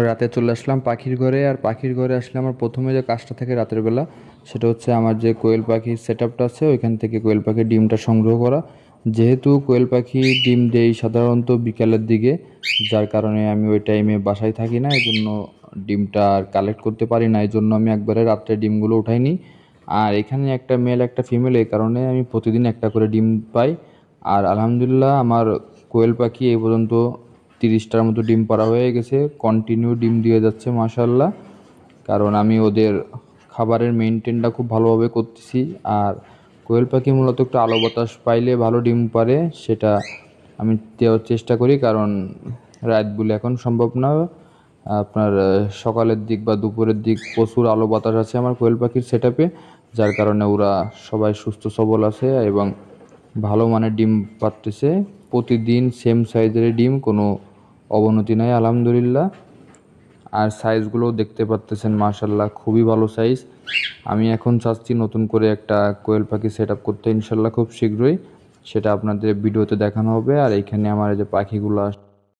রাতে চলে আসলাম পাখির ঘরে। আর পাখির ঘরে আসলে আমার প্রথমে যে কাজটা থাকে রাতের বেলা, সেটা হচ্ছে আমার যে কোয়েল পাখির সেট আপটা আছে ওইখান থেকে কোয়েল পাখির ডিমটা সংগ্রহ করা। যেহেতু কোয়েল পাখি ডিম দেই সাধারণত বিকালের দিকে, যার কারণে আমি ওই টাইমে বাসায় থাকি না, এই জন্য ডিমটা আর কালেক্ট করতে পারি না। এই জন্য আমি একবারে রাত্রে ডিমগুলো উঠাই নিই। আর এখানে একটা মেল একটা ফিমেল, এই কারণে আমি প্রতিদিন একটা করে ডিম পাই। আর আলহামদুলিল্লাহ আমার কোয়েল পাখি এই পর্যন্ত 30টার মতো ডিম পাড়া হয়ে গেছে, কন্টিনিউ ডিম দিয়ে যাচ্ছে মাশাআল্লাহ। কারণ আমি ওদের খাবারের মেনটেনটা খুব ভালোভাবে করতেছি। আর কোয়েল পাখি মূলত একটু আলো বাতাস পাইলে ভালো ডিম পারে, সেটা আমি দেওয়ার চেষ্টা করি। কারণ রাত বলে এখন সম্ভব না, আপনার সকালের দিক বা দুপুরের দিক প্রচুর আলো বাতাস আছে আমার কোয়েল পাখির সেট আপে, যার কারণে ওরা সবাই সুস্থ সবল আছে এবং ভালো মানের ডিম পাড়তেছে। প্রতিদিন সেম সাইজের ডিম, কোনো অবনতি নাই আলহামদুলিল্লাহ। আর সাইজগুলোও দেখতে পারতেছেন মাশাল্লাহ, খুবই ভালো সাইজ। আমি এখন চাচ্ছি নতুন করে একটা কোয়েল পাখি সেট আপ করতে ইনশাল্লাহ খুব শীঘ্রই, সেটা আপনাদের ভিডিওতে দেখানো হবে। আর এইখানে আমার এই যে পাখিগুলো